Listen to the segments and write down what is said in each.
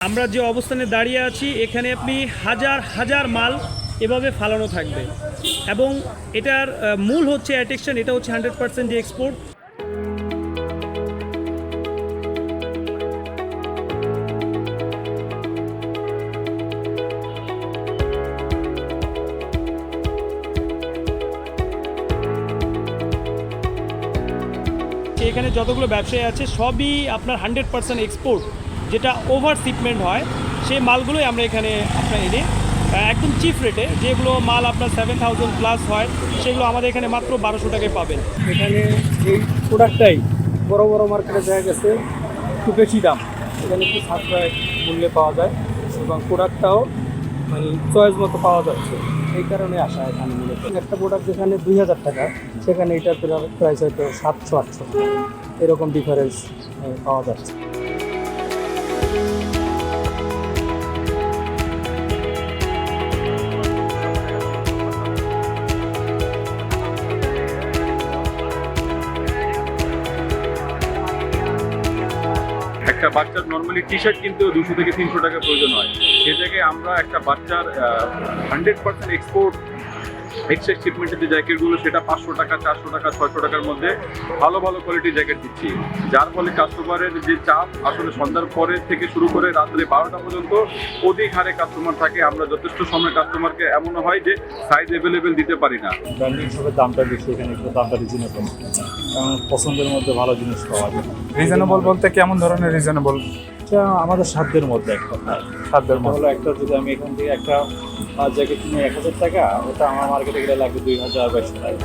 আমরা যে অবস্থানে দাঁড়িয়ে আছি এখানে আপনি হাজার হাজার মাল এভাবে ফালানো থাকবে এবং এটার মূল হচ্ছে অ্যাটেকশন, এটা হচ্ছে 100% যে এক্সপোর্ট। এখানে যতগুলো ব্যবসায়ী আছে সবই আপনার 100% এক্সপোর্ট, যেটা ওভার শিপমেন্ট হয় সেই মালগুলোই আমরা এখানে আপনার এনে একদম চিপ রেটে, যেগুলো মাল আপনার 7000 প্লাস হয় সেগুলো আমাদের এখানে মাত্র 1200 টাকায় পাবেন। এখানে এই প্রোডাক্টটাই বড় বড় মার্কেটে দেখা গেছে একটু বেশি দাম, এখানে একটু সাশ্রয় মূল্যে পাওয়া যায় এবং প্রোডাক্টটাও মানে চয়েস মতো পাওয়া যাচ্ছে, এই কারণে আসা এখানে মূলত। একটা প্রোডাক্ট যেখানে 2000 টাকা সেখানে এটার প্রাইস হয়তো 700-800 এরকম ডিফারেন্স পাওয়া যাচ্ছে। একটা বাচ্চার নর্মালি টি শার্ট কিনতে 200 থেকে 300 টাকা প্রয়োজন হয়, সে জায়গায় আমরা একটা বাচ্চার 100% এক্সপোর্ট এক্সচেঞ্জ শিপমেন্টের যে জ্যাকেটগুলো সেটা 500 টাকা, 400 টাকা, 600 টাকার মধ্যে ভালো ভালো কোয়ালিটির জ্যাকেট দিচ্ছি, যার ফলে কাস্টমারের যে চাপ আসলে সন্ধ্যার পরে থেকে শুরু করে রাত্রে 12টা পর্যন্ত অধিক হারে কাস্টমার থাকে। আমরা যথেষ্ট সময় কাস্টমারকে এমনও হয় যে সাইজ অ্যাভেলেবেল দিতে পারি না। ব্র্যান্ডিং হিসেবে দামটা বেশি, এখানে একটু দামটা রিজনেবল, কারণ পছন্দের মধ্যে ভালো জিনিস পাওয়া যায়। রিজনেবল বলতে কেমন ধরনের রিজনেবল? এটা আমাদের সাধ্যের মধ্যে একটা সাধ্যের মধ্যে হলো একটা, যদি আমি এখান থেকে একটা জ্যাকেট কিনে 1000 টাকা, ওটা আমার মার্কেটে গেলে লাগবে 2000-2200 টাকা।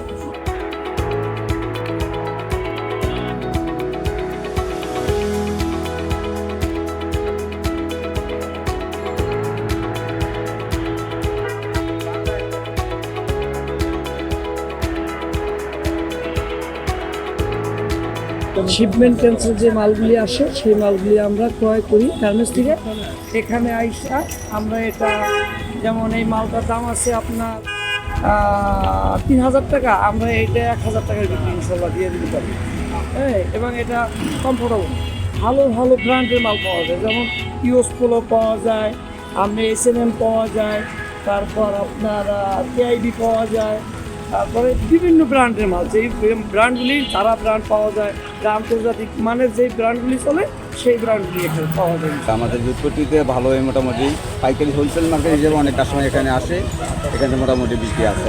শিপমেন্ট ক্যান্সেল যে মালগুলি আসে সেই মালগুলি আমরা ক্রয় করি গার্মেন্টস থেকে। এখানে আইসা আমরা এটা, যেমন এই মালটার দাম আছে আপনার 3000 টাকা, আমরা এটা 1000 টাকার বিক্রি ইনশাল্লাহ দিয়ে দিতে পারি। হ্যাঁ, এবং এটা কমফোর্টেবল, ভালো ভালো ব্র্যান্ডের মাল পাওয়া যায়, যেমন ইউএস পোলো পাওয়া যায়, আমরা SNM পাওয়া যায়, তারপর আপনার KID পাওয়া যায়, তারপরে বিভিন্ন ব্র্যান্ডের মাল, যেই ব্র্যান্ডগুলি তারা ব্র্যান্ড পাওয়া যায়, আন্তর্জাতিক মানের যেই ব্র্যান্ডগুলি চলে সেই ব্র্যান্ডগুলি এখানে পাওয়া যায়। আমাদের জুতপট্টিতে ভালোই মোটামুটি পাইকারি হোলসেল মার্কেট হিসেবে অনেক কাস্টমার এখানে আসে, এখানে মোটামুটি বিক্রি আছে।